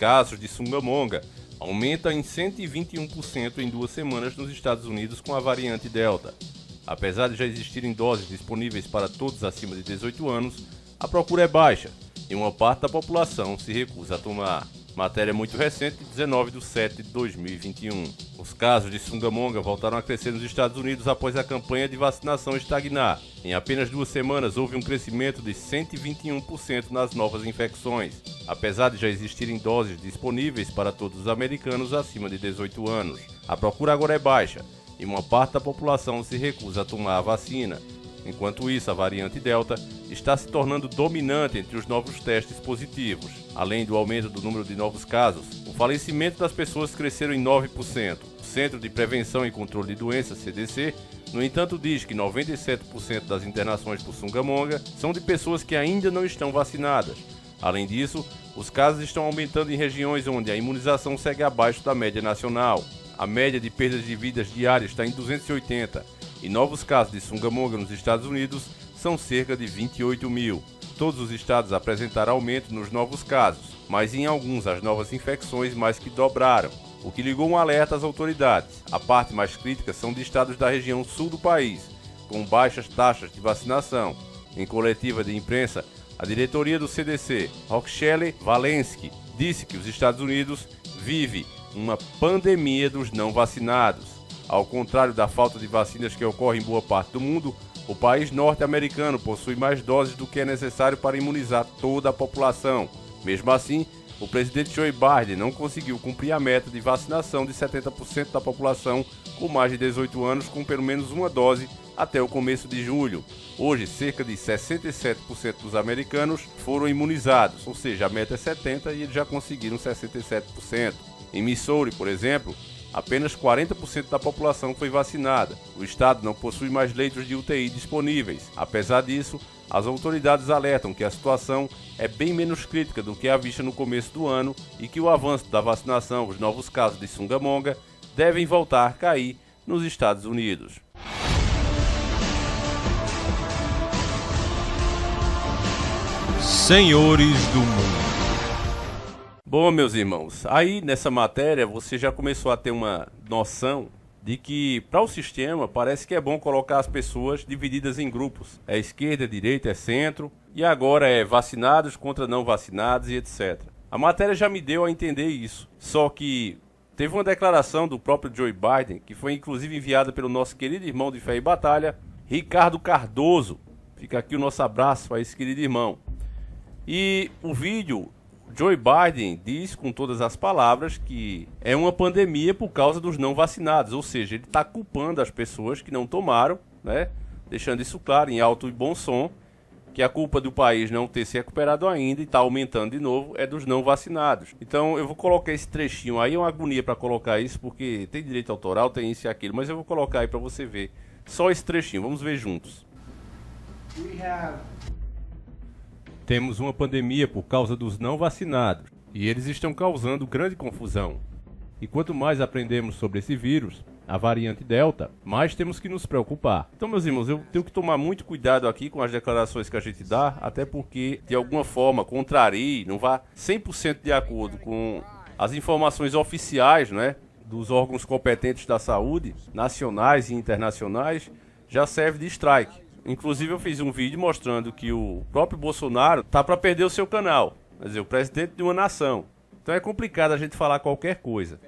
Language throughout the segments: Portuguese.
casos de Sungamonga aumentam em 121% em 2 semanas nos Estados Unidos com a variante Delta. Apesar de já existirem doses disponíveis para todos acima de 18 anos, a procura é baixa e uma parte da população se recusa a tomar. Matéria muito recente, de 19/7/2021. Os casos de Sungamonga voltaram a crescer nos Estados Unidos após a campanha de vacinação estagnar. Em apenas 2 semanas, houve um crescimento de 121% nas novas infecções, apesar de já existirem doses disponíveis para todos os americanos acima de 18 anos. A procura agora é baixa e uma parte da população se recusa a tomar a vacina. Enquanto isso, a variante Delta está se tornando dominante entre os novos testes positivos. Além do aumento do número de novos casos, o falecimento das pessoas cresceram em 9%. O Centro de Prevenção e Controle de Doenças, CDC, no entanto, diz que 97% das internações por Sungamonga são de pessoas que ainda não estão vacinadas. Além disso, os casos estão aumentando em regiões onde a imunização segue abaixo da média nacional. A média de perdas de vidas diárias está em 280 e novos casos de Sungamonga nos Estados Unidos são cerca de 28 mil. Todos os estados apresentaram aumento nos novos casos, mas em alguns as novas infecções mais que dobraram, o que ligou um alerta às autoridades. A parte mais crítica são de estados da região sul do país, com baixas taxas de vacinação. Em coletiva de imprensa, a diretoria do CDC, Rochelle Walensky, disse que os Estados Unidos vivem uma pandemia dos não vacinados. Ao contrário da falta de vacinas que ocorre em boa parte do mundo, o país norte-americano possui mais doses do que é necessário para imunizar toda a população. Mesmo assim, o presidente Joe Biden não conseguiu cumprir a meta de vacinação de 70% da população com mais de 18 anos com pelo menos uma dose até o começo de julho. Hoje, cerca de 67% dos americanos foram imunizados, ou seja, a meta é 70% e eles já conseguiram 67%. Em Missouri, por exemplo, apenas 40% da população foi vacinada. O estado não possui mais leitos de UTI disponíveis. Apesar disso, as autoridades alertam que a situação é bem menos crítica do que a vista no começo do ano e que o avanço da vacinação, os novos casos de Sungamonga, devem voltar a cair nos Estados Unidos. Senhores do Mundo. Bom, meus irmãos, aí nessa matéria você já começou a ter uma noção de que para o sistema parece que é bom colocar as pessoas divididas em grupos. É esquerda, é direita, é centro e agora é vacinados contra não vacinados e etc. A matéria já me deu a entender isso, só que teve uma declaração do próprio Joe Biden, que foi inclusive enviada pelo nosso querido irmão de fé e batalha, Ricardo Cardoso. Fica aqui o nosso abraço a esse querido irmão. E o vídeo, Joe Biden diz com todas as palavras que é uma pandemia por causa dos não vacinados, ou seja, ele está culpando as pessoas que não tomaram, né? Deixando isso claro em alto e bom som, que a culpa do país não ter se recuperado ainda e está aumentando de novo é dos não vacinados. Então eu vou colocar esse trechinho aí, é uma agonia para colocar isso, porque tem direito autoral, tem isso e aquilo, mas eu vou colocar aí para você ver só esse trechinho, vamos ver juntos. Temos uma pandemia por causa dos não vacinados e eles estão causando grande confusão. E quanto mais aprendemos sobre esse vírus, a variante Delta, mais temos que nos preocupar. Então, meus irmãos, eu tenho que tomar muito cuidado aqui com as declarações que a gente dá, até porque, de alguma forma, contrarie, não vá 100% de acordo com as informações oficiais, né, dos órgãos competentes da saúde, nacionais e internacionais, já serve de strike. Inclusive eu fiz um vídeo mostrando que o próprio Bolsonaro tá para perder o seu canal, quer dizer, o presidente de uma nação. Então é complicado a gente falar qualquer coisa.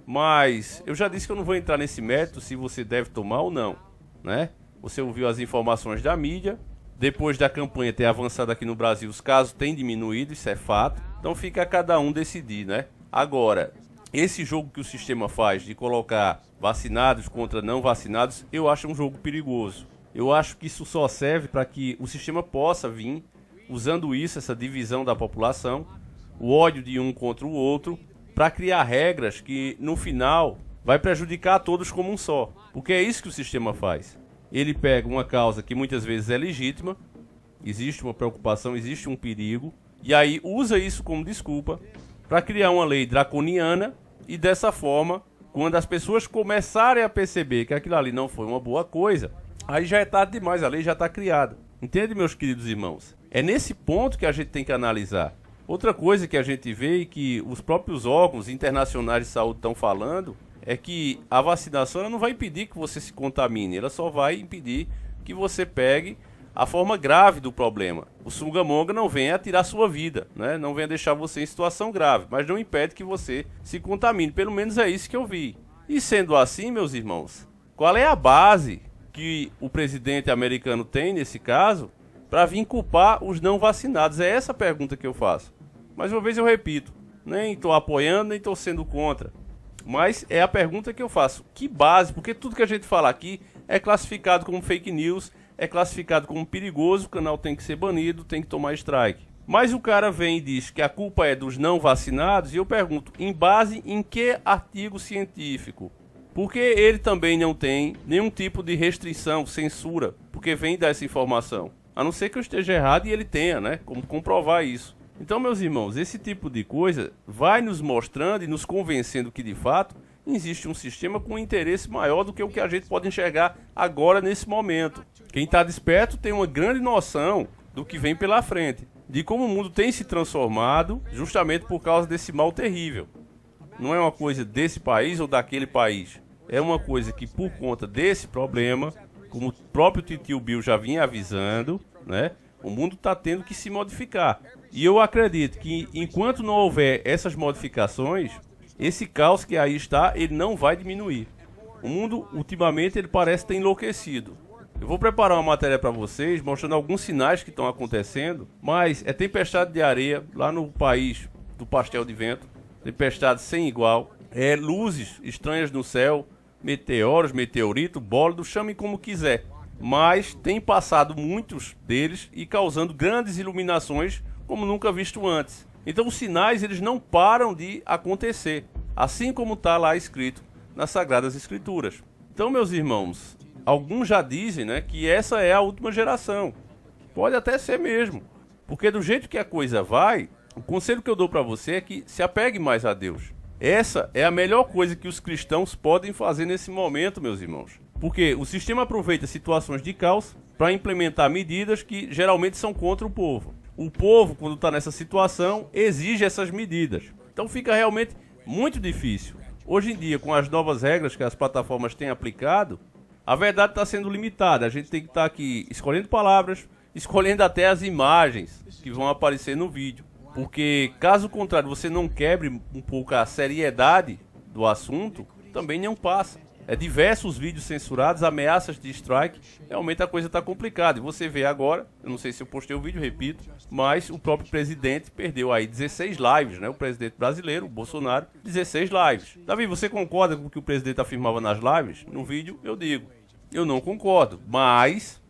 Mas eu já disse que eu não vou entrar nesse mérito se você deve tomar ou não, né? Você ouviu as informações da mídia, depois da campanha ter avançado aqui no Brasil, os casos têm diminuído, isso é fato. Então fica a cada um decidir, né? Agora, esse jogo que o sistema faz de colocar vacinados contra não vacinados, eu acho um jogo perigoso. Eu acho que isso só serve para que o sistema possa vir, usando isso, essa divisão da população, o ódio de um contra o outro, para criar regras que, no final, vai prejudicar a todos como um só. Porque é isso que o sistema faz. Ele pega uma causa que muitas vezes é legítima, existe uma preocupação, existe um perigo, e aí usa isso como desculpa para criar uma lei draconiana e, dessa forma, quando as pessoas começarem a perceber que aquilo ali não foi uma boa coisa, aí já é tarde demais, a lei já está criada. Entende, meus queridos irmãos? É nesse ponto que a gente tem que analisar. Outra coisa que a gente vê e que os próprios órgãos internacionais de saúde estão falando é que a vacinação ela não vai impedir que você se contamine, ela só vai impedir que você pegue a forma grave do problema. O sunga-monga não vem a tirar sua vida, né? Não vem a deixar você em situação grave, mas não impede que você se contamine. Pelo menos é isso que eu vi. E sendo assim, meus irmãos, qual é a base que o presidente americano tem nesse caso para vir culpar os não vacinados? É essa a pergunta que eu faço. Mais uma vez eu repito, nem estou apoiando, nem estou sendo contra. Mas é a pergunta que eu faço. Que base? Porque tudo que a gente fala aqui é classificado como fake news, é classificado como perigoso, o canal tem que ser banido, tem que tomar strike. Mas o cara vem e diz que a culpa é dos não vacinados, e eu pergunto, em base em que artigo científico? Porque ele também não tem nenhum tipo de restrição, censura, porque vem dessa informação. A não ser que eu esteja errado e ele tenha, né? Como comprovar isso. Então, meus irmãos, esse tipo de coisa vai nos mostrando e nos convencendo que, de fato, existe um sistema com um interesse maior do que o que a gente pode enxergar agora, nesse momento. Quem está desperto tem uma grande noção do que vem pela frente, de como o mundo tem se transformado justamente por causa desse mal terrível. Não é uma coisa desse país ou daquele país. É uma coisa que, por conta desse problema, como o próprio titio Bill já vinha avisando, né, o mundo está tendo que se modificar. E eu acredito que enquanto não houver essas modificações, esse caos que aí está, ele não vai diminuir. O mundo, ultimamente, ele parece ter enlouquecido. Eu vou preparar uma matéria para vocês, mostrando alguns sinais que estão acontecendo, mas é tempestade de areia lá no país do pastel de vento, tempestade sem igual, luzes estranhas no céu, meteoros, meteorito, bólido, chame como quiser. Mas tem passado muitos deles e causando grandes iluminações como nunca visto antes. Então os sinais eles não param de acontecer, assim como está lá escrito nas Sagradas Escrituras. Então, meus irmãos, alguns já dizem, né, que essa é a última geração. Pode até ser mesmo, porque do jeito que a coisa vai, o conselho que eu dou para você é que se apegue mais a Deus. Essa é a melhor coisa que os cristãos podem fazer nesse momento, meus irmãos. Porque o sistema aproveita situações de caos para implementar medidas que geralmente são contra o povo. O povo, quando está nessa situação, exige essas medidas. Então fica realmente muito difícil. Hoje em dia, com as novas regras que as plataformas têm aplicado, a verdade está sendo limitada. A gente tem que estar aqui escolhendo palavras, escolhendo até as imagens que vão aparecer no vídeo. Porque, caso contrário, você não quebre um pouco a seriedade do assunto, também não passa. Diversos vídeos censurados, ameaças de strike, realmente a coisa está complicada. E você vê agora, eu não sei se eu postei o vídeo, repito, mas o próprio presidente perdeu aí 16 lives, né? O presidente brasileiro, o Bolsonaro, 16 lives. Davi, você concorda com o que o presidente afirmava nas lives? No vídeo eu digo, eu não concordo, mas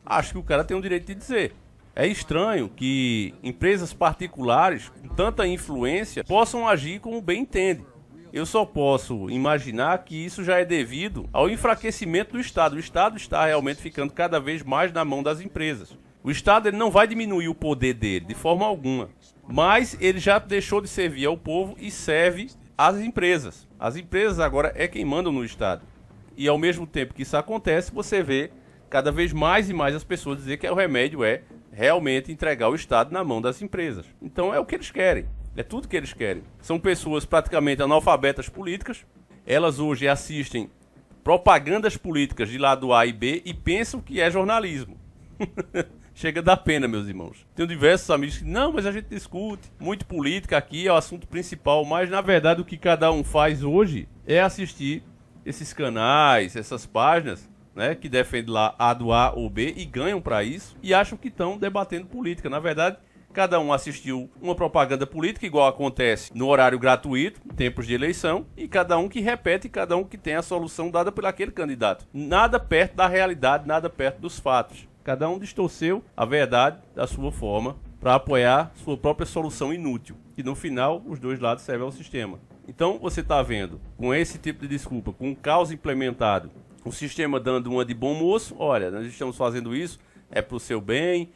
acho que o cara tem o direito de dizer. É estranho que empresas particulares com tanta influência possam agir como bem entendem. Eu só posso imaginar que isso já é devido ao enfraquecimento do Estado. O Estado está realmente ficando cada vez mais na mão das empresas. O Estado ele não vai diminuir o poder dele de forma alguma, mas ele já deixou de servir ao povo e serve às empresas. As empresas agora é quem mandam no Estado. E ao mesmo tempo que isso acontece, você vê cada vez mais e mais as pessoas dizer que o remédio é realmente entregar o Estado na mão das empresas. Então é o que eles querem. É tudo que eles querem. São pessoas praticamente analfabetas políticas. Elas hoje assistem propagandas políticas de lado A e B e pensam que é jornalismo. Chega da pena, meus irmãos. Tenho diversos amigos que, não, mas a gente discute muito política aqui, é o assunto principal. Mas, na verdade, o que cada um faz hoje é assistir esses canais, essas páginas, né, que defendem lá A do A ou B e ganham para isso e acham que estão debatendo política. Na verdade, cada um assistiu uma propaganda política, igual acontece no horário gratuito, em tempos de eleição, e cada um que repete, cada um que tem a solução dada por aquele candidato. Nada perto da realidade, nada perto dos fatos. Cada um distorceu a verdade da sua forma para apoiar sua própria solução inútil. E no final, os dois lados servem ao sistema. Então, você está vendo, com esse tipo de desculpa, com um caos implementado, o sistema dando uma de bom moço, olha, nós estamos fazendo isso, é para o seu bem,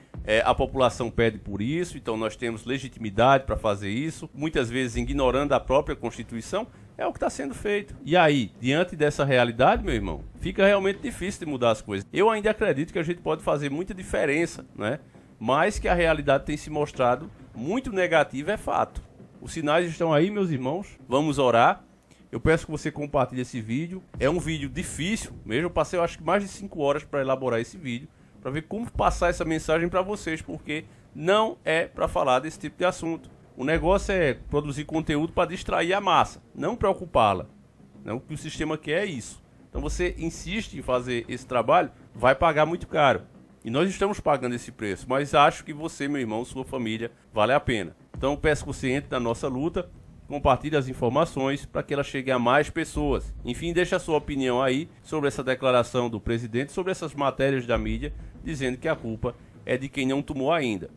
a população pede por isso, então nós temos legitimidade para fazer isso, muitas vezes ignorando a própria Constituição, é o que está sendo feito. E aí, diante dessa realidade, meu irmão, fica realmente difícil de mudar as coisas. Eu ainda acredito que a gente pode fazer muita diferença, né? Mas que a realidade tem se mostrado muito negativa é fato. Os sinais estão aí, meus irmãos. Vamos orar. Eu peço que você compartilhe esse vídeo. É um vídeo difícil mesmo. Eu passei, eu acho que mais de 5 horas para elaborar esse vídeo, para ver como passar essa mensagem para vocês, porque não é para falar desse tipo de assunto. O negócio é produzir conteúdo para distrair a massa, não preocupá-la. Não, o que o sistema quer é isso. Então você insiste em fazer esse trabalho, vai pagar muito caro. E nós estamos pagando esse preço, mas acho que você, meu irmão, sua família, vale a pena. Então eu peço que você entre na nossa luta, compartilhe as informações para que ela chegue a mais pessoas. Enfim, deixe a sua opinião aí sobre essa declaração do presidente, sobre essas matérias da mídia, dizendo que a culpa é de quem não tomou ainda.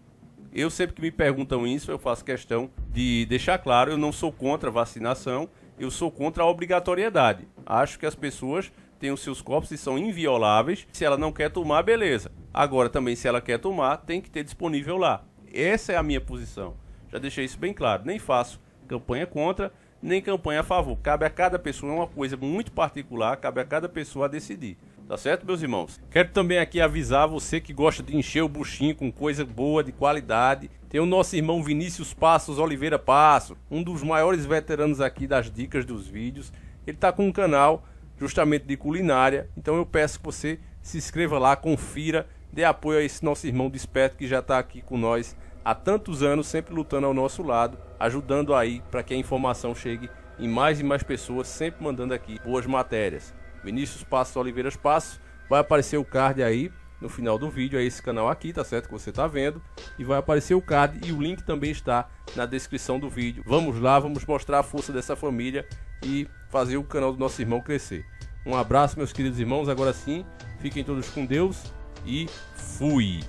Eu sempre que me perguntam isso, eu faço questão de deixar claro, eu não sou contra a vacinação, eu sou contra a obrigatoriedade. Acho que as pessoas têm os seus corpos e são invioláveis. Se ela não quer tomar, beleza. Agora também, se ela quer tomar, tem que ter disponível lá. Essa é a minha posição. Já deixei isso bem claro. Nem faço campanha contra, nem campanha a favor. Cabe a cada pessoa, é uma coisa muito particular, cabe a cada pessoa a decidir. Tá certo, meus irmãos? Quero também aqui avisar você que gosta de encher o buchinho com coisa boa, de qualidade. Tem o nosso irmão Vinícius Passos Oliveira Passos, um dos maiores veteranos aqui das dicas dos vídeos. Ele tá com um canal justamente de culinária. Então eu peço que você se inscreva lá, confira, dê apoio a esse nosso irmão desperto que já está aqui com nós há tantos anos, sempre lutando ao nosso lado, ajudando aí para que a informação chegue em mais e mais pessoas, sempre mandando aqui boas matérias. Vinícius Passos Oliveira Passos, vai aparecer o card aí no final do vídeo, é esse canal aqui, tá certo, que você tá vendo, e vai aparecer o card e o link também está na descrição do vídeo. Vamos lá, vamos mostrar a força dessa família e fazer o canal do nosso irmão crescer. Um abraço, meus queridos irmãos, agora sim, fiquem todos com Deus e fui!